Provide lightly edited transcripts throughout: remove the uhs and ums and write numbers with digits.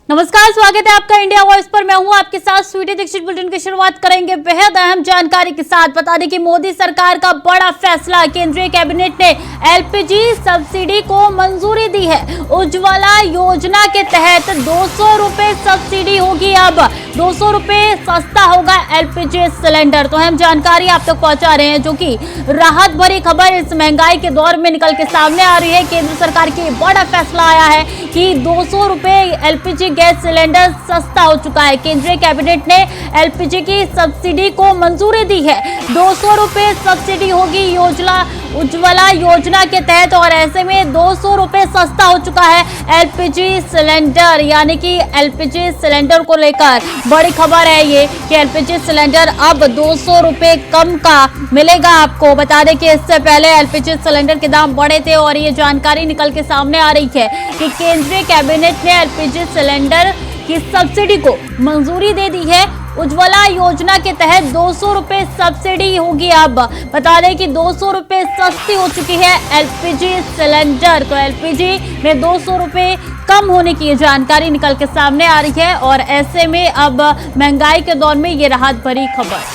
नमस्कार, स्वागत है आपका इंडिया वॉइस पर। मैं हूं आपके साथ स्वीटी दीक्षित। बुलेटिन की शुरुआत करेंगे बेहद अहम जानकारी के साथ। बता दें कि मोदी सरकार का बड़ा फैसला, केंद्रीय कैबिनेट ने एलपीजी सब्सिडी को मंजूरी दी है। उज्ज्वला योजना के तहत 200 रुपए सब्सिडी होगी। अब 200 रुपए सस्ता होगा एलपीजी सिलेंडर। तो अहम जानकारी आप तक पहुंचा रहे हैं, जो कि राहत भरी खबर इस महंगाई के दौर में निकल के सामने आ रही है। केंद्र सरकार की बड़ा फैसला आया है कि 200 रुपए एलपीजी गैस सिलेंडर सस्ता हो चुका है। केंद्रीय कैबिनेट ने एलपीजी की सब्सिडी को मंजूरी दी है। 200 रुपए सब्सिडी होगी उज्ज्वला योजना के तहत, और ऐसे में 200 रुपए सस्ता हो चुका है एलपीजी सिलेंडर। यानी कि एलपीजी सिलेंडर को लेकर बड़ी खबर है ये कि एलपीजी सिलेंडर अब 200 रुपए कम का मिलेगा आपको। बता दें कि इससे पहले एलपीजी सिलेंडर के दाम बढ़े थे, और ये जानकारी निकल के सामने आ रही है कि केंद्रीय कैबिनेट ने एलपीजी सिलेंडर की सब्सिडी को मंजूरी दे दी है। उज्ज्वला योजना के तहत 200 रुपए सब्सिडी होगी। अब बता दें कि 200 रुपए सस्ती हो चुकी है एलपीजी सिलेंडर। तो एलपीजी में 200 रुपए कम होने की जानकारी निकल के सामने आ रही है, और ऐसे में अब महंगाई के दौर में ये राहत भरी खबर।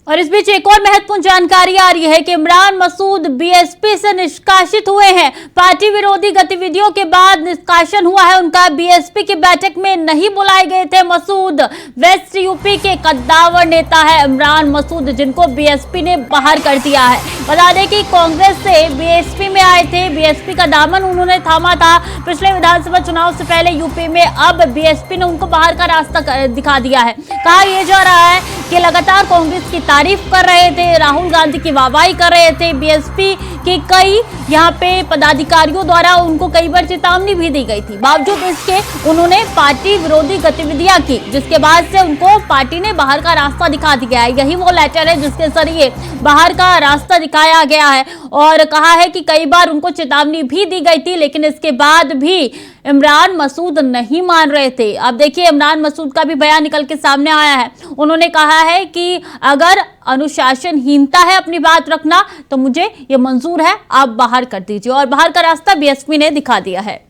और इस बीच एक और महत्वपूर्ण जानकारी आ रही है कि इमरान मसूद बीएसपी से निष्कासित हुए हैं। पार्टी विरोधी गतिविधियों के बाद निष्कासन हुआ है उनका। बीएसपी की बैठक में नहीं बुलाए गए थे मसूद। वेस्ट यूपी के कद्दावर नेता है इमरान मसूद, जिनको बीएसपी ने बाहर कर दिया है। बता दें कि कांग्रेस से बीएसपी में आए थे। बीएसपी का दामन उन्होंने थामा था पिछले विधानसभा चुनाव से पहले यूपी में। अब बीएसपी ने उनको बाहर का रास्ता दिखा दिया है। कहा यह जा रहा है कि लगातार कांग्रेस की तारीफ कर रहे थे, राहुल गांधी की वाहवाही कर रहे थे। बीएसपी के कई यहाँ पे पदाधिकारियों द्वारा उनको कई बार चेतावनी भी दी गई थी। बावजूद इसके उन्होंने पार्टी विरोधी गतिविधियां की, जिसके बाद से उनको पार्टी ने बाहर का रास्ता दिखा दिया है। यही वो लेटर है जिसके जरिए बाहर का रास्ता दिखाया गया है, और कहा है कि कई बार उनको चेतावनी भी दी गई थी, लेकिन इसके बाद भी इमरान मसूद नहीं मान रहे थे। अब देखिए इमरान मसूद का भी बयान निकल के सामने आया है। उन्होंने कहा है कि अगर अनुशासनहीनता है अपनी बात रखना, तो मुझे ये मंजूर है, आप बाहर कर दीजिए। और बाहर का रास्ता बीएसपी ने दिखा दिया है।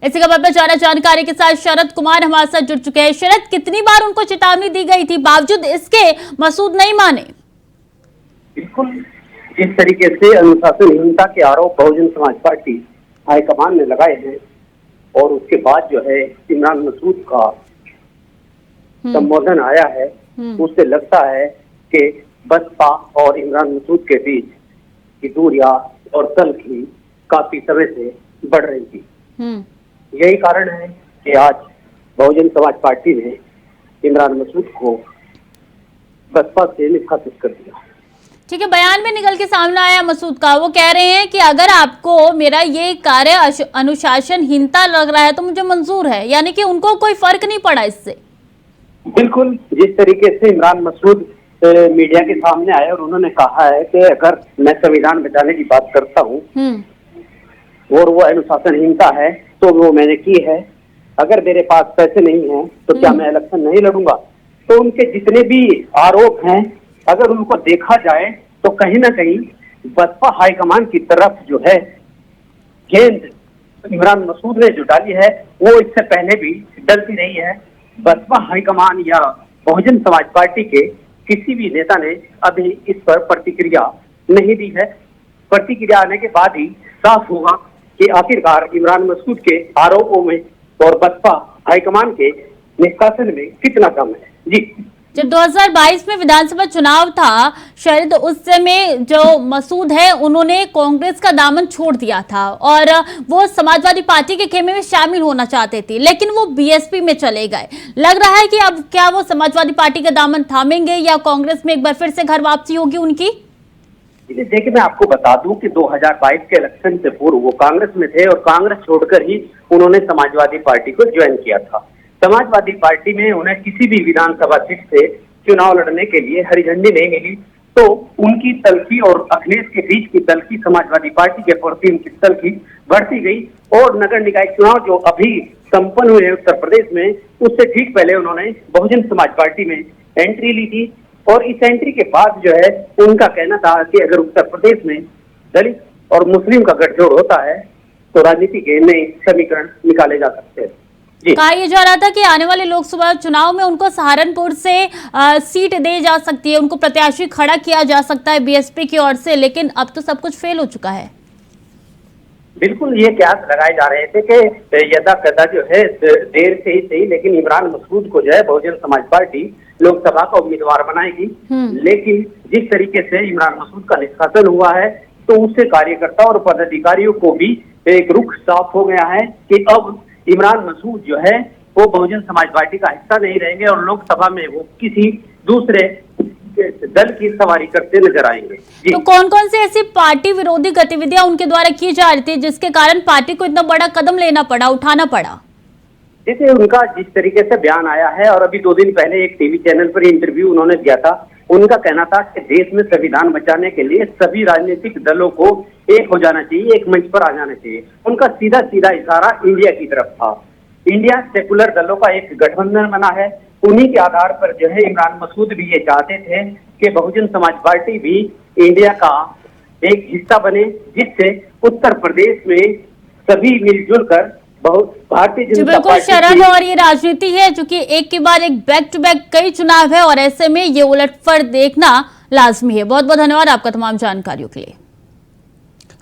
इसी खबर पर ज्यादा जानकारी के साथ शरद कुमार हमारे साथ जुड़ चुके हैं। शरद, कितनी बार उनको चेतावनी दी गई थी, बावजूद इसके मसूद नहीं माने? बिल्कुल, जिस तरीके से अनुशासनहीनता के आरोप बहुजन समाज पार्टी हाईकमान ने लगाए हैं, और उसके बाद जो है इमरान मसूद का संबोधन आया है, उससे लगता है कि बसपा और इमरान मसूद के बीच की दूरियां और तल्खी काफी समय से बढ़ रही थी। यही कारण है कि आज बहुजन समाज पार्टी ने इमरान मसूद को बसपा से निष्कासित कर दिया। ठीक है, बयान में निकल के सामने आया मसूद का। वो कह रहे हैं कि अगर आपको मेरा ये कार्य अनुशासनहीनता लग रहा है तो मुझे मंजूर है। यानी कि उनको कोई फर्क नहीं पड़ा इससे। बिल्कुल, जिस तरीके से इमरान मसूद मीडिया के सामने आए और उन्होंने कहा है कि अगर मैं संविधान बचाने की बात करता हूँ और वो अनुशासनहीनता है तो वो मैंने की है। अगर मेरे पास पैसे नहीं है तो क्या मैं इलेक्शन नहीं लड़ूंगा? तो उनके जितने भी आरोप हैं, अगर उनको देखा जाए तो कहीं ना कहीं बसपा हाईकमान की तरफ जो है गेंद इमरान मसूद ने जो डाली है, वो इससे पहले भी डलती रही है। बसपा हाईकमान या बहुजन समाज पार्टी के किसी भी नेता ने अभी इस पर प्रतिक्रिया नहीं दी है। प्रतिक्रिया आने के बाद ही साफ होगा कि आखिरकार इमरान मसूद के आरोपों में और बसपा हाईकमान के निष्कासन में कितना दम है। जी, जब 2022 में विधानसभा चुनाव था शायद, उस समय जो मसूद है उन्होंने कांग्रेस का दामन छोड़ दिया था, और वो समाजवादी पार्टी के खेमे में शामिल होना चाहते थे, लेकिन वो बीएसपी में चले गए। लग रहा है कि अब क्या वो समाजवादी पार्टी का दामन थामेंगे, या कांग्रेस में एक बार फिर से घर वापसी होगी उनकी? देखिए, मैं आपको बता दूं कि 2022 के इलेक्शन से पूर्व वो कांग्रेस में थे, और कांग्रेस छोड़कर ही उन्होंने समाजवादी पार्टी को ज्वाइन किया था। समाजवादी पार्टी में उन्हें किसी भी विधानसभा सीट से चुनाव लड़ने के लिए हरी झंडी नहीं मिली, तो उनकी तल्खी और अखिलेश के बीच की तल्खी, समाजवादी पार्टी के प्रति उनकी तल्खी बढ़ती गई। और नगर निकाय चुनाव जो अभी संपन्न हुए उत्तर प्रदेश में, उससे ठीक पहले उन्होंने बहुजन समाज पार्टी में एंट्री ली थी। और इस एंट्री के बाद जो है उनका कहना था कि अगर उत्तर प्रदेश में दलित और मुस्लिम का गठजोड़ होता है तो राजनीति के नए समीकरण निकाले जा सकते हैं। कहा यह जा रहा था कि आने वाले लोकसभा चुनाव में उनको सहारनपुर से सीट दी जा सकती है, उनको प्रत्याशी खड़ा किया जा सकता है बीएसपी की ओर से, लेकिन अब तो सब कुछ फेल हो चुका है। बिल्कुल ये कयास लगाए जा रहे थे कि यदा कदा जो है देर से ही सही, लेकिन इमरान मसूद को जो है बहुजन समाज पार्टी लोकसभा का उम्मीदवार बनाएगी। लेकिन जिस तरीके से इमरान मसूद का निष्कासन हुआ है तो उससे कार्यकर्ता और पदाधिकारियों को भी एक रुख साफ हो गया है कि अब इमरान मसूद जो है वो बहुजन समाज पार्टी का हिस्सा नहीं रहेंगे और लोकसभा में वो किसी दूसरे दल की सवारी करते नजर आएंगे। तो कौन कौन से ऐसी पार्टी विरोधी गतिविधियां उनके द्वारा की जा रही थी जिसके कारण पार्टी को इतना बड़ा कदम लेना पड़ा, उठाना पड़ा? जैसे उनका जिस तरीके से बयान आया है और अभी 2 दिन पहले एक टीवी चैनल पर इंटरव्यू उन्होंने दिया था, उनका कहना था कि देश में संविधान बचाने के लिए सभी राजनीतिक दलों को एक हो जाना चाहिए, एक मंच पर आ जाना चाहिए। उनका सीधा सीधा इशारा इंडिया की तरफ था। इंडिया सेकुलर दलों का एक गठबंधन बना है, उन्हीं के आधार पर जो है इमरान मसूद भी ये चाहते थे कि बहुजन समाज पार्टी भी इंडिया का एक हिस्सा बने, जिससे उत्तर प्रदेश में सभी मिलजुल कर भारतीय जनता बिल्कुल शरण, और ये राजनीति है जो कि एक के बाद एक बैक टू बैक कई चुनाव है और ऐसे में ये उलटफेर देखना लाजमी है। बहुत बहुत धन्यवाद आपका तमाम जानकारियों के लिए।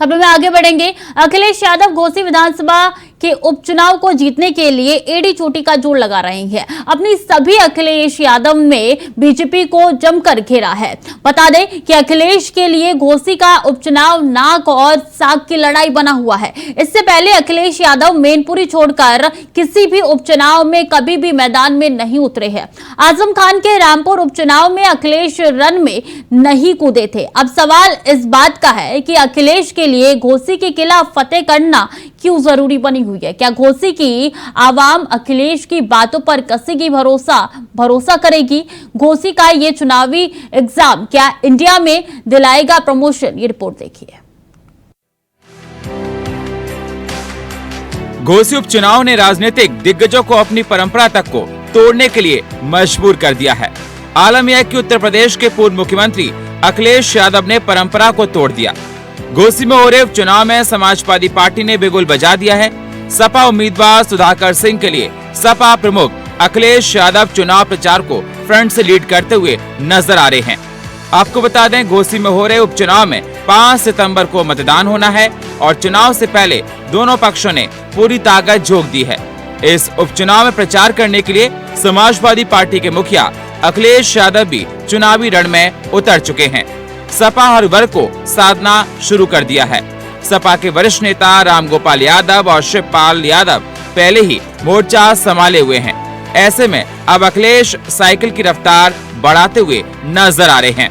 खबरों में आगे बढ़ेंगे। अखिलेश यादव घोसी विधानसभा के उपचुनाव को जीतने के लिए एड़ी चोटी का जोर लगा रहे हैं। अपनी सभी अखिलेश यादव ने बीजेपी को जमकर घेरा है। बता दें कि अखिलेश के लिए घोसी का उपचुनाव नाक और साग की लड़ाई बना हुआ है। इससे पहले अखिलेश यादव मैनपुरी छोड़कर किसी भी उपचुनाव में कभी भी मैदान में नहीं उतरे हैं। आजम खान के रामपुर उपचुनाव में अखिलेश रन में नहीं कूदे थे। अब सवाल इस बात का है कि अखिलेश के लिए घोसी के किला फतेह करना क्यों जरूरी बनी हुई है? क्या घोसी की आवाम अखिलेश की बातों पर कसेगी भरोसा करेगी? घोसी का ये चुनावी एग्जाम क्या इंडिया में दिलाएगा प्रमोशन? ये रिपोर्ट देखिए। घोसी उपचुनाव ने राजनीतिक दिग्गजों को अपनी परंपरा तक को तोड़ने के लिए मजबूर कर दिया है। आलम यह कि उत्तर प्रदेश के पूर्व मुख्यमंत्री अखिलेश यादव ने परंपरा को तोड़ दिया। घोसी में हो रहे उपचुनाव में समाजवादी पार्टी ने बिगुल बजा दिया है। सपा उम्मीदवार सुधाकर सिंह के लिए सपा प्रमुख अखिलेश यादव चुनाव प्रचार को फ्रंट से लीड करते हुए नजर आ रहे हैं। आपको बता दें, घोसी में हो रहे उपचुनाव में 5 सितंबर को मतदान होना है और चुनाव से पहले दोनों पक्षों ने पूरी ताकत झोंक दी है। इस उपचुनाव में प्रचार करने के लिए समाजवादी पार्टी के मुखिया अखिलेश यादव भी चुनावी रण में उतर चुके हैं। सपा हर वर्ग को साधना शुरू कर दिया है। सपा के वरिष्ठ नेता रामगोपाल यादव और शिवपाल यादव पहले ही मोर्चा संभाले हुए हैं। ऐसे में अब अखिलेश साइकिल की रफ्तार बढ़ाते हुए नजर आ रहे हैं।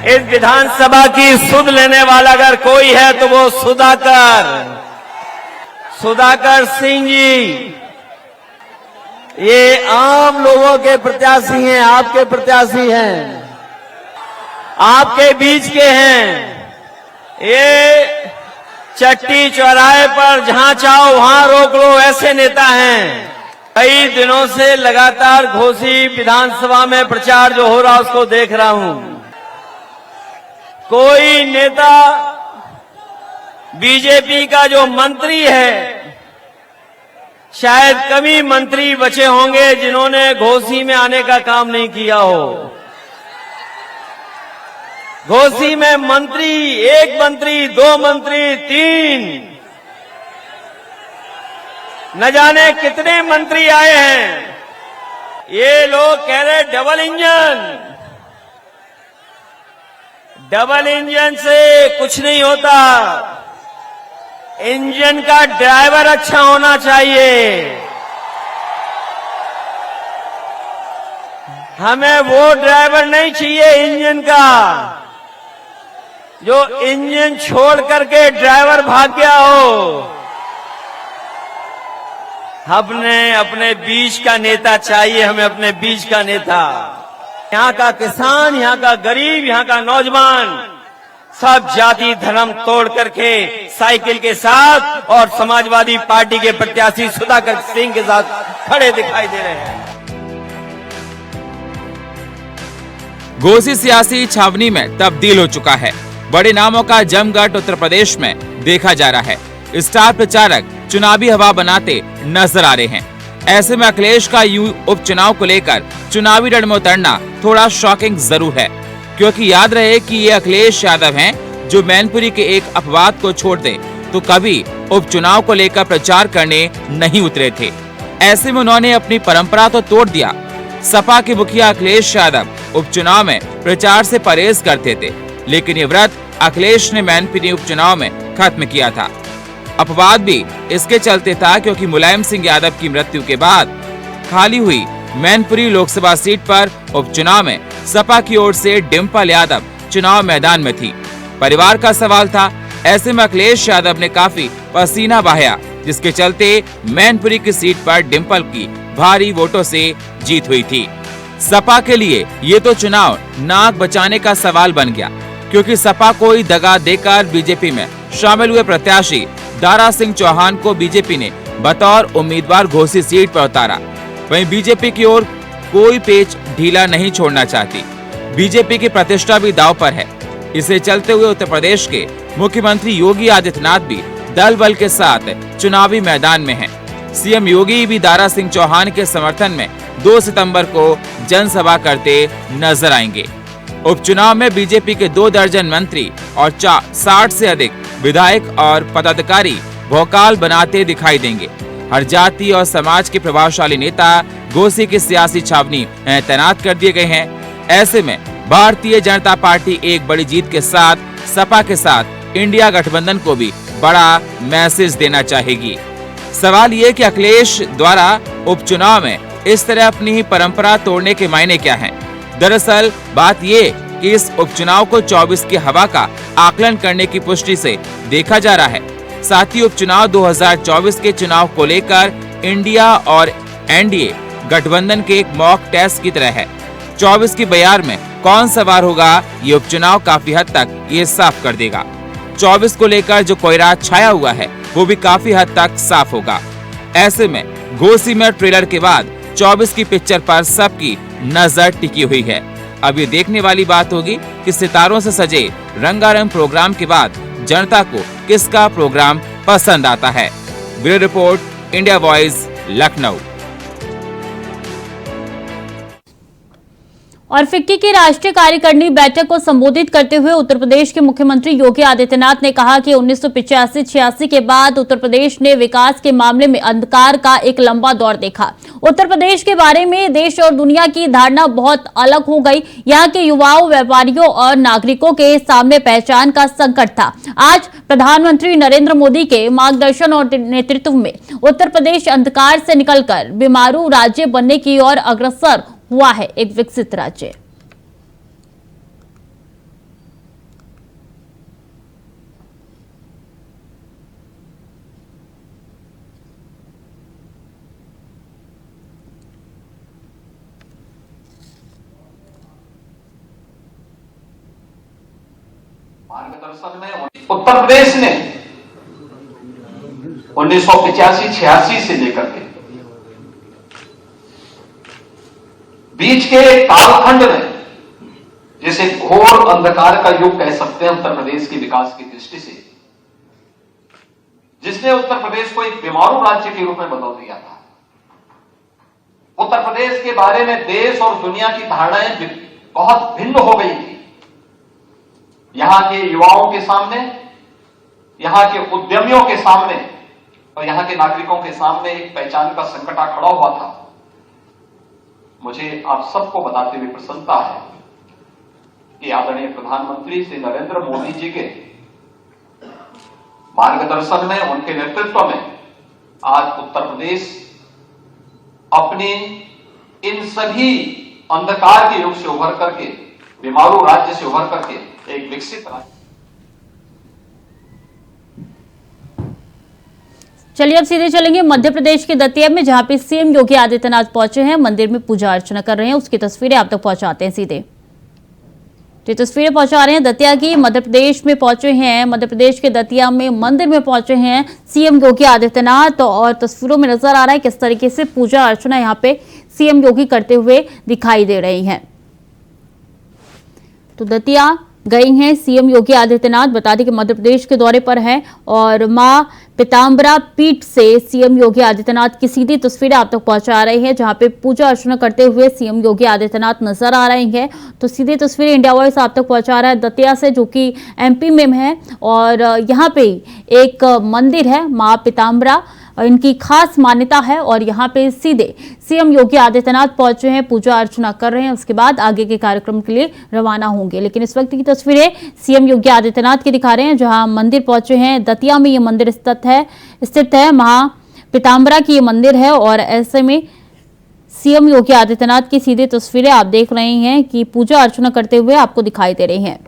इस विधानसभा की सुध लेने वाला अगर कोई है तो वो सुधाकर सिंह जी। ये आम लोगों के प्रत्याशी हैं, आपके प्रत्याशी हैं, आपके बीच के हैं। ये चट्टी चौराहे पर जहां चाहो वहां रोक लो, ऐसे नेता हैं। कई दिनों से लगातार घोसी विधानसभा में प्रचार जो हो रहा उसको देख रहा हूं। कोई नेता बीजेपी का जो मंत्री है, शायद कम ही मंत्री बचे होंगे जिन्होंने घोसी में आने का काम नहीं किया हो। घोसी में मंत्री, 1 मंत्री, 2 मंत्री, 3, न जाने कितने मंत्री आए हैं। ये लोग कह रहे डबल इंजन से कुछ नहीं होता, इंजन का ड्राइवर अच्छा होना चाहिए। हमें वो ड्राइवर नहीं चाहिए इंजन का जो इंजन छोड़ करके ड्राइवर भाग गया हो। हमने अपने बीच का नेता चाहिए, हमें अपने बीच का नेता। यहाँ का किसान, यहाँ का गरीब, यहाँ का नौजवान सब जाति धर्म तोड़ करके साइकिल के साथ और समाजवादी पार्टी के प्रत्याशी सुधाकर सिंह के साथ खड़े दिखाई दे रहे हैं। घोसी सियासी छावनी में तब्दील हो चुका है। बड़े नामों का जमघट उत्तर प्रदेश में देखा जा रहा है। स्टार प्रचारक चुनावी हवा बनाते नजर आ रहे हैं। ऐसे में अखिलेश का उपचुनाव को लेकर चुनावी रण में उतरना थोड़ा शॉकिंग जरूर है, क्योंकि याद रहे कि ये अखिलेश यादव हैं जो मैनपुरी के एक अपवाद को छोड़ दें तो कभी उपचुनाव को लेकर प्रचार करने नहीं उतरे थे। ऐसे में उन्होंने अपनी परंपरा तो तोड़ दिया। सपा के मुखिया अखिलेश यादव उपचुनाव में प्रचार से परहेज करते थे, लेकिन ये व्रत अखिलेश ने मैनपुरी उपचुनाव में खत्म किया था। अपवाद भी इसके चलते था क्योंकि मुलायम सिंह यादव की मृत्यु के बाद खाली हुई मैनपुरी लोकसभा सीट पर उपचुनाव में सपा की ओर से डिम्पल यादव चुनाव मैदान में थी। परिवार का सवाल था। ऐसे में अखिलेश यादव ने काफी पसीना बहाया, जिसके चलते मैनपुरी की सीट पर डिम्पल की भारी वोटों से जीत हुई थी। सपा के लिए ये तो चुनाव नाक बचाने का सवाल बन गया, क्योंकि सपा को ही दगा देकर बीजेपी में शामिल हुए प्रत्याशी दारा सिंह चौहान को बीजेपी ने बतौर उम्मीदवार घोषित सीट पर उतारा। वहीं बीजेपी की ओर कोई पेच ढीला नहीं छोड़ना चाहती। बीजेपी की प्रतिष्ठा भी दांव पर है। इसे चलते हुए उत्तर प्रदेश के मुख्यमंत्री योगी आदित्यनाथ भी दल बल के साथ चुनावी मैदान में हैं। सीएम योगी भी दारा सिंह चौहान के समर्थन में 2 सितंबर को जनसभा करते नजर आएंगे। उपचुनाव में बीजेपी के 2 दर्जन मंत्री और 60 से अधिक विधायक और पदाधिकारी भौकाल बनाते दिखाई देंगे। हर जाति और समाज के प्रभावशाली नेता घोसी की सियासी छावनी तैनात कर दिए गए हैं। ऐसे में भारतीय जनता पार्टी एक बड़ी जीत के साथ सपा के साथ इंडिया गठबंधन को भी बड़ा मैसेज देना चाहेगी। सवाल ये कि अखिलेश द्वारा उपचुनाव में इस तरह अपनी ही परंपरा तोड़ने के मायने क्या हैं? दरअसल बात ये कि इस उपचुनाव को 24 की हवा का आकलन करने की पुष्टि से देखा जा रहा है। साथ ही उपचुनाव 2024 के चुनाव को लेकर इंडिया और एनडीए गठबंधन के एक मॉक टेस्ट की तरह है। 24 की बयार में कौन सवार होगा, ये उपचुनाव काफी हद तक ये साफ कर देगा। 24 को लेकर जो कोहरा छाया हुआ है वो भी काफी हद तक साफ होगा। ऐसे में घोसी में ट्रेलर के बाद 24 की पिक्चर पर सबकी नजर टिकी हुई है। अब ये देखने वाली बात होगी कि सितारों से सजे रंगारंग प्रोग्राम के बाद जनता को किसका प्रोग्राम पसंद आता है। Bureau report, India voice, Lucknow. और फिक्की की राष्ट्रीय कार्यकारिणी बैठक को संबोधित करते हुए उत्तर प्रदेश के मुख्यमंत्री योगी आदित्यनाथ ने कहा कि 1985-86 के बाद उत्तर प्रदेश ने विकास के मामले में अंधकार का एक लंबा दौर देखा। उत्तर प्रदेश के बारे में देश और दुनिया की धारणा बहुत अलग हो गई। यहाँ के युवाओं, व्यापारियों और नागरिकों के सामने पहचान का संकट था। आज प्रधानमंत्री नरेंद्र मोदी के मार्गदर्शन और नेतृत्व में उत्तर प्रदेश अंधकार से निकलकर बीमारू राज्य बनने की ओर अग्रसर हुआ है, एक विकसित राज्य। मार्गदर्शन में उत्तर प्रदेश ने 1985-86 से लेकर के बीच के कालखंड में, जिसे घोर अंधकार का युग कह सकते हैं उत्तर प्रदेश के विकास की दृष्टि से, जिसने उत्तर प्रदेश को एक बीमारू राज्य के रूप में बदल दिया था। उत्तर प्रदेश के बारे में देश और दुनिया की धारणाएं बहुत भिन्न हो गई थी। यहां के युवाओं के सामने, यहां के उद्यमियों के सामने और यहां के नागरिकों के सामने एक पहचान का संकट खड़ा हुआ था। मुझे आप सबको बताते हुए प्रसन्नता है कि आदरणीय प्रधानमंत्री श्री नरेंद्र मोदी जी के मार्गदर्शन में, उनके नेतृत्व में आज उत्तर प्रदेश अपने इन सभी अंधकार के युग से उभर करके, बीमारू राज्य से उभर करके एक विकसित राज्य। चलिए अब सीधे चलेंगे मध्य प्रदेश के दतिया में, जहां पे सीएम योगी आदित्यनाथ पहुंचे हैं, मंदिर में पूजा अर्चना कर रहे हैं। उसकी तस्वीरें आप तक पहुंचाते हैं सीधे। तो तस्वीरें पहुंचा रहे हैं दतिया की। मध्य प्रदेश में पहुंचे हैं, मध्य प्रदेश के दतिया में मंदिर में पहुंचे हैं सीएम योगी आदित्यनाथ, और तस्वीरों में नजर आ रहा है किस तरीके से पूजा अर्चना यहाँ पे सीएम योगी करते हुए दिखाई दे रही हैं। तो दतिया गई हैं सीएम योगी आदित्यनाथ। बता दें कि मध्य प्रदेश के दौरे पर हैं और मां पीताम्बरा पीठ से सीएम योगी आदित्यनाथ की सीधी तस्वीरें आप तक पहुंचा रहे हैं, जहां पे पूजा अर्चना करते हुए सीएम योगी आदित्यनाथ नजर आ रहे हैं। तो सीधी तस्वीरें इंडिया वॉइस आप तक पहुंचा रहा है दतिया से, जो कि एमपी में है। और यहां पे एक मंदिर है मां पीताम्बरा, इनकी खास मान्यता है और यहाँ पे सीधे सीएम योगी आदित्यनाथ पहुंचे हैं, पूजा अर्चना कर रहे हैं, उसके बाद आगे के कार्यक्रम के लिए रवाना होंगे। लेकिन इस वक्त की तस्वीरें सीएम योगी आदित्यनाथ की दिखा रहे हैं, जहां मंदिर पहुंचे हैं। दतिया में ये मंदिर स्थित है, महा पीताम्बरा की ये मंदिर है और ऐसे में सीएम योगी आदित्यनाथ की सीधी तस्वीरें आप देख रहे हैं कि पूजा अर्चना करते हुए आपको दिखाई दे रही हैं।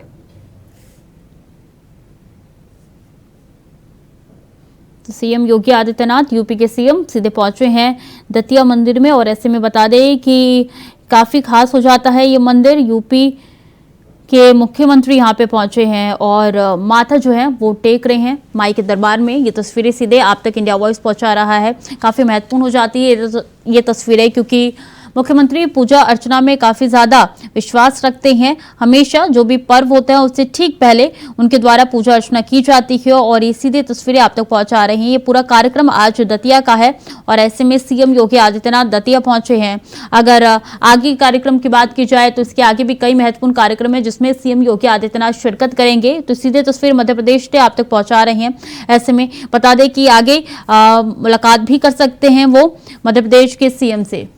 तो सीएम योगी आदित्यनाथ, यूपी के सीएम, सीधे पहुंचे हैं दतिया मंदिर में। और ऐसे में बता दें कि काफी खास हो जाता है ये मंदिर। यूपी के मुख्यमंत्री यहाँ पे पहुंचे हैं और माथा जो है वो टेक रहे हैं माई के दरबार में। ये तस्वीरें सीधे आप तक इंडिया वॉइस पहुंचा रहा है। काफी महत्वपूर्ण हो जाती है ये तस्वीरें, क्योंकि मुख्यमंत्री पूजा अर्चना में काफी ज्यादा विश्वास रखते हैं। हमेशा जो भी पर्व होते हैं उससे ठीक पहले उनके द्वारा पूजा अर्चना की जाती है और ये सीधे तस्वीरें आप तक पहुंचा रहे हैं। ये पूरा कार्यक्रम आज दतिया का है और ऐसे में सीएम योगी आदित्यनाथ दतिया पहुंचे हैं। अगर आगे कार्यक्रम की बात की जाए तो इसके आगे भी कई महत्वपूर्ण कार्यक्रम है जिसमें सीएम योगी आदित्यनाथ शिरकत करेंगे। तो सीधे तस्वीर मध्य प्रदेश से आप तक पहुंचा रहे हैं। ऐसे में बता दें कि आगे मुलाकात भी कर सकते हैं वो मध्य प्रदेश के सीएम से।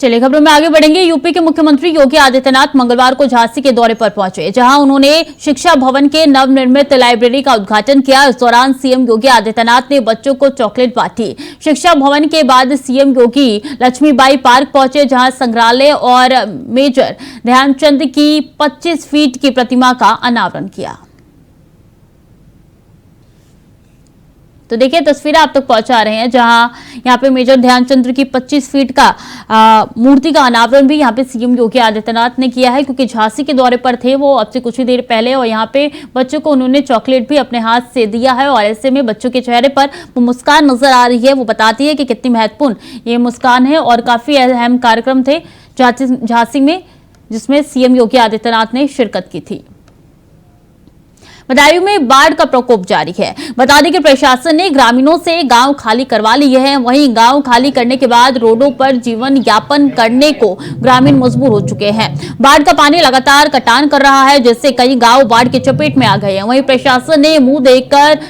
चलिए खबरों में आगे बढ़ेंगे। यूपी के मुख्यमंत्री योगी आदित्यनाथ मंगलवार को झांसी के दौरे पर पहुंचे, जहां उन्होंने शिक्षा भवन के नवनिर्मित लाइब्रेरी का उद्घाटन किया। इस दौरान सीएम योगी आदित्यनाथ ने बच्चों को चॉकलेट बांटी। शिक्षा भवन के बाद सीएम योगी लक्ष्मीबाई पार्क पहुंचे, जहां संग्रहालय और मेजर ध्यानचंद की 25 फीट की प्रतिमा का अनावरण किया। तो देखिए तस्वीरें आप तक पहुंचा रहे हैं, जहां यहाँ पे मेजर ध्यानचंद की 25 फीट का मूर्ति का अनावरण भी यहाँ पे सीएम योगी आदित्यनाथ ने किया है, क्योंकि झांसी के दौरे पर थे वो अब से कुछ ही देर पहले और यहाँ पे बच्चों को उन्होंने चॉकलेट भी अपने हाथ से दिया है। और ऐसे में बच्चों के चेहरे पर वो मुस्कान नजर आ रही है। वो बताती है कि कितनी महत्वपूर्ण ये मुस्कान है और काफी अहम कार्यक्रम थे झांसी में, जिसमें सीएम योगी आदित्यनाथ ने शिरकत की थी। बदायूं में बाढ़ का प्रकोप जारी है। बता दें कि प्रशासन ने ग्रामीणों से गांव खाली करवा लिए हैं। वहीं गांव खाली करने के बाद रोडों पर जीवन यापन करने को ग्रामीण मजबूर हो चुके हैं। बाढ़ का पानी लगातार कटान कर रहा है, जिससे कई गांव बाढ़ की चपेट में आ गए हैं। वहीं प्रशासन ने मुंह देखकर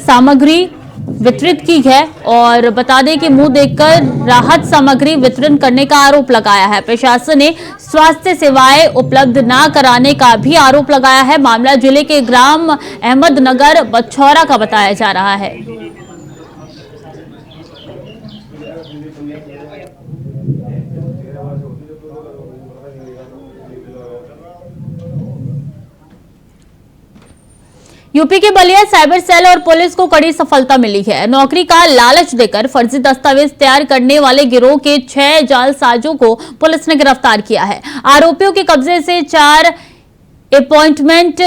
सामग्री वितरित की है और बता दें कि मुंह देखकर राहत सामग्री वितरण करने का आरोप लगाया है। प्रशासन ने स्वास्थ्य सेवाएं उपलब्ध न कराने का भी आरोप लगाया है। मामला जिले के ग्राम अहमदनगर बछौरा का बताया जा रहा है। यूपी के बलिया साइबर सेल और पुलिस को कड़ी सफलता मिली है। नौकरी का लालच देकर फर्जी दस्तावेज तैयार करने वाले गिरोह के 6 जालसाजों को पुलिस ने गिरफ्तार किया है। आरोपियों के कब्जे से 4 अपॉइंटमेंट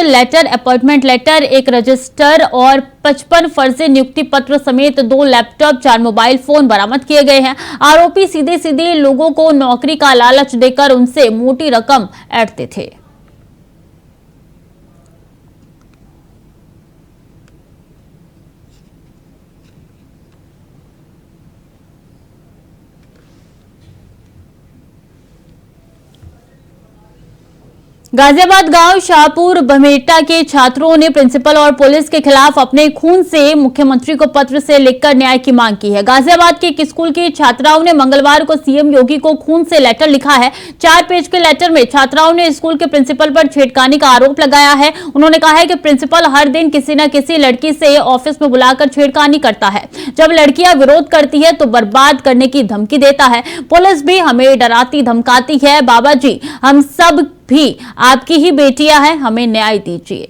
लेटर, 1 रजिस्टर और 55 फर्जी नियुक्ति पत्र समेत 2 लैपटॉप, 4 मोबाइल फोन बरामद किए गए हैं। आरोपी सीधे लोगों को नौकरी का लालच देकर उनसे मोटी रकम ऐंठते थे। गाजियाबाद गांव शाहपुर बमेटा के छात्रों ने प्रिंसिपल और पुलिस के खिलाफ अपने खून से मुख्यमंत्री को पत्र से लिखकर न्याय की मांग की है। गाजियाबाद के एक स्कूल की छात्राओं ने मंगलवार को सीएम योगी को खून से लेटर लिखा है। 4 पेज के लेटर में छात्राओं ने स्कूल के प्रिंसिपल पर छेड़खानी का आरोप लगाया है। उन्होंने कहा है कि प्रिंसिपल हर दिन किसी न किसी लड़की से ऑफिस में बुलाकर छेड़खानी करता है। जब लड़कियां विरोध करती है तो बर्बाद करने की धमकी देता है। पुलिस भी हमें डराती धमकाती है। बाबा जी, हम सब भी आपकी ही बेटियां हैं, हमें न्याय दीजिए।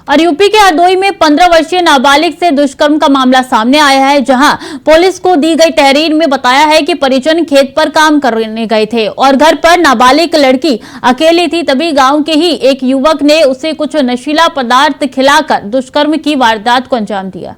और यूपी के हरदोई में 15 वर्षीय नाबालिग से दुष्कर्म का मामला सामने आया है, जहां पुलिस को दी गई तहरीर में बताया है कि परिजन खेत पर काम करने गए थे और घर पर नाबालिग लड़की अकेली थी। तभी गांव के ही एक युवक ने उसे कुछ नशीला पदार्थ खिलाकर दुष्कर्म की वारदात को अंजाम दिया।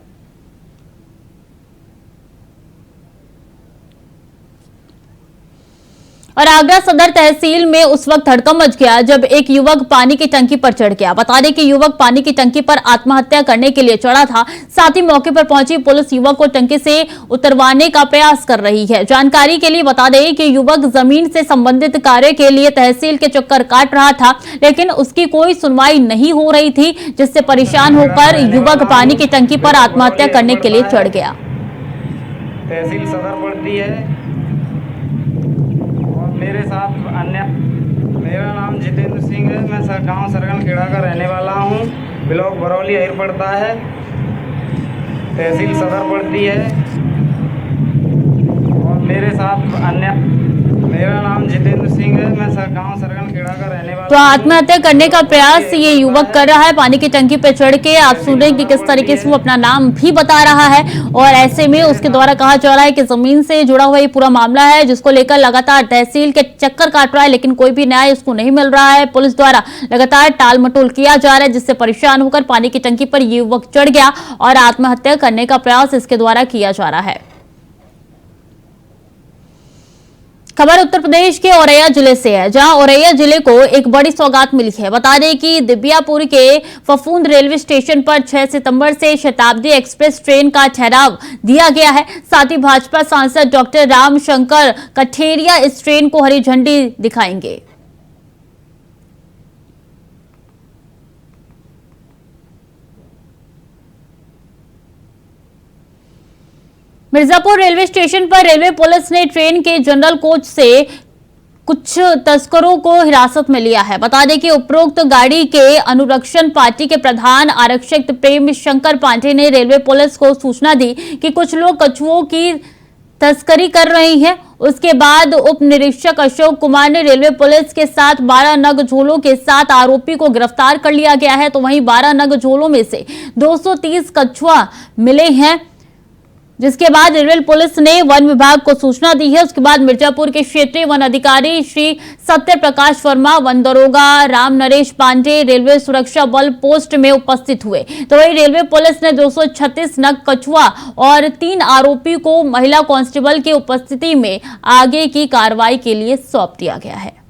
और आगरा सदर तहसील में उस वक्त हड़कंप मच गया जब एक युवक पानी की टंकी पर चढ़ गया। बता दें कि युवक पानी की टंकी पर आत्महत्या करने के लिए चढ़ा था। साथ ही मौके पर पहुंची पुलिस युवक को टंकी से उतरवाने का प्रयास कर रही है। जानकारी के लिए बता दें कि युवक जमीन से संबंधित कार्य के लिए तहसील के चक्कर काट रहा था, लेकिन उसकी कोई सुनवाई नहीं हो रही थी, जिससे परेशान होकर युवक पानी की टंकी पर आत्महत्या करने के लिए चढ़ गया। तहसील सदर पड़ती है। मेरे साथ अन्य, मेरा नाम जितेंद्र सिंह है। मैं गांव सरगन खेड़ा का रहने वाला हूं। ब्लॉक बरौली हिर पड़ता है, तहसील सदर पड़ती है। और मेरे साथ अन्य, मेरा नाम जितेंद्र सिंह है। मैं गांव सरगन खेड़ा का रहने वाला। तो आत्महत्या करने का प्रयास ये युवक कर रहा है पानी की टंकी पर चढ़ के। आप सुन रहे हैं कि किस तरीके से वो अपना नाम भी बता रहा है और ऐसे में उसके द्वारा कहा जा रहा है कि जमीन से जुड़ा हुआ ये पूरा मामला है, जिसको लेकर लगातार तहसील के चक्कर काट रहा है, लेकिन कोई भी न्याय उसको नहीं मिल रहा है। पुलिस द्वारा लगातार टाल मटोल किया जा रहा है, जिससे परेशान होकर पानी की टंकी पर ये युवक चढ़ गया और आत्महत्या करने का प्रयास इसके द्वारा किया जा रहा है। खबर उत्तर प्रदेश के औरैया जिले से है, जहां औरैया जिले को एक बड़ी सौगात मिली है। बता दें कि दिव्यापुर के फफूंद रेलवे स्टेशन पर 6 सितंबर से शताब्दी एक्सप्रेस ट्रेन का ठहराव दिया गया है। साथ ही भाजपा सांसद डॉक्टर रामशंकर कठेरिया इस ट्रेन को हरी झंडी दिखाएंगे। मिर्जापुर रेलवे स्टेशन पर रेलवे पुलिस ने ट्रेन के जनरल कोच से कुछ तस्करों को हिरासत में लिया है। बता दें कि उपरोक्त गाड़ी के अनुरक्षण पार्टी के प्रधान आरक्षक प्रेम शंकर पांडे ने रेलवे पुलिस को सूचना दी कि कुछ लोग कछुओं की तस्करी कर रहे हैं। उसके बाद उप निरीक्षक अशोक कुमार ने रेलवे पुलिस के साथ 12 नग झोलों के साथ आरोपी को गिरफ्तार कर लिया गया है। तो वहीं 12 नग झोलों में से 230 कछुआ मिले हैं, जिसके बाद रेलवे पुलिस ने वन विभाग को सूचना दी है। उसके बाद मिर्जापुर के क्षेत्रीय वन अधिकारी श्री सत्य प्रकाश वर्मा, वन दरोगा राम नरेश पांडे रेलवे सुरक्षा बल पोस्ट में उपस्थित हुए। तो वही रेलवे पुलिस ने 236 नग कछुआ और 3 आरोपी को महिला कांस्टेबल की उपस्थिति में आगे की कार्रवाई के लिए सौंप दिया गया है।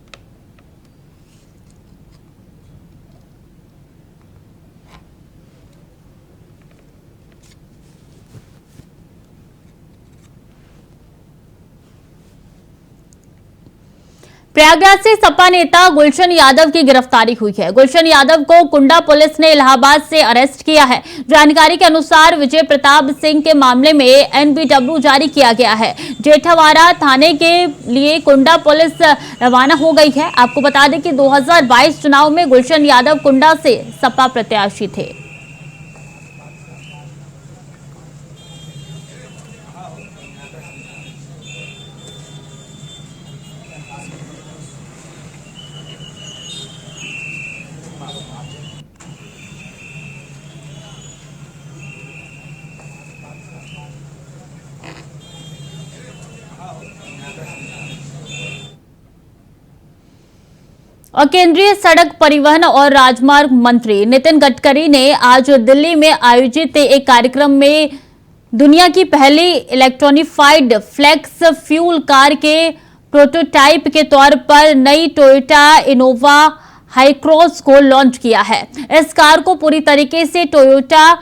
प्रयागराज से सपा नेता गुलशन यादव की गिरफ्तारी हुई है। गुलशन यादव को कुंडा पुलिस ने इलाहाबाद से अरेस्ट किया है। जानकारी के अनुसार विजय प्रताप सिंह के मामले में एनबीडब्ल्यू जारी किया गया है। जेठावाड़ा थाने के लिए कुंडा पुलिस रवाना हो गई है। आपको बता दें कि 2022 चुनाव में गुलशन यादव कुंडा से सपा प्रत्याशी थे। और केंद्रीय सड़क परिवहन और राजमार्ग मंत्री नितिन गडकरी ने आज दिल्ली में आयोजित एक कार्यक्रम में दुनिया की पहली इलेक्ट्रॉनिफाइड फ्लेक्स फ्यूल कार के प्रोटोटाइप के तौर पर नई टोयोटा इनोवा हाईक्रॉस को लॉन्च किया है। इस कार को पूरी तरीके से टोयोटा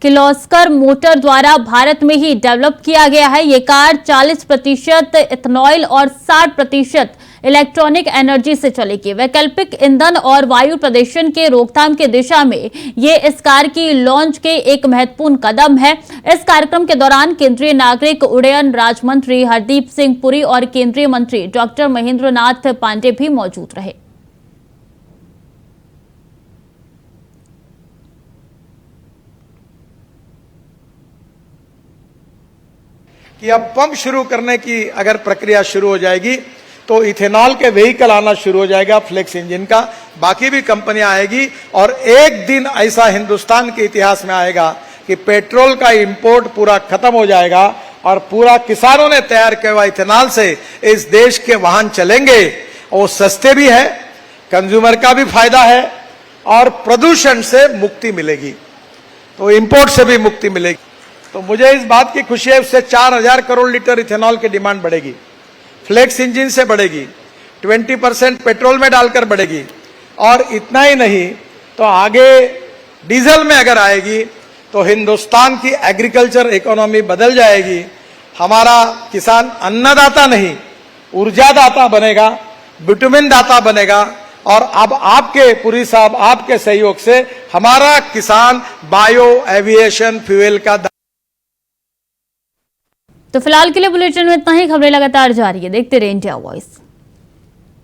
किर्लोस्कर मोटर द्वारा भारत में ही डेवलप किया गया है। ये कार 40% इथेनॉल और 60% इलेक्ट्रॉनिक एनर्जी से चलेगी। वैकल्पिक ईंधन और वायु प्रदूषण के रोकथाम की दिशा में ये इस कार की लॉन्च के एक महत्वपूर्ण कदम है। इस कार्यक्रम के दौरान केंद्रीय नागरिक उड्डयन राज्य मंत्री हरदीप सिंह पुरी और केंद्रीय मंत्री डॉक्टर महेंद्र नाथ पांडे भी मौजूद रहे। कि अब पंप शुरू करने की अगर प्रक्रिया शुरू हो जाएगी तो इथेनॉल के व्हीकल आना शुरू हो जाएगा, फ्लेक्स इंजन का। बाकी भी कंपनियां आएगी और एक दिन ऐसा हिंदुस्तान के इतिहास में आएगा कि पेट्रोल का इंपोर्ट पूरा खत्म हो जाएगा और पूरा किसानों ने तैयार किया हुआ इथेनॉल से इस देश के वाहन चलेंगे। वो सस्ते भी है, कंज्यूमर का भी फायदा है और प्रदूषण से मुक्ति मिलेगी, तो इंपोर्ट से भी मुक्ति मिलेगी। तो मुझे इस बात की खुशी है, उससे 4000 करोड़ लीटर इथेनॉल की डिमांड बढ़ेगी, फ्लेक्स इंजन से बढ़ेगी, 20% पेट्रोल में डालकर बढ़ेगी। और इतना ही नहीं तो आगे डीजल में अगर आएगी तो हिंदुस्तान की एग्रीकल्चर इकोनॉमी बदल जाएगी। हमारा किसान अन्नदाता नहीं ऊर्जादाता बनेगा, विटामिन दाता बनेगा। और अब आपके पुरी साहब आपके सहयोग से हमारा किसान बायो एविएशन फ्यूल का। तो फिलहाल के लिए बुलेटिन में इतना ही। खबरें लगातार जारी है, देखते रहिए इंडिया वॉइस।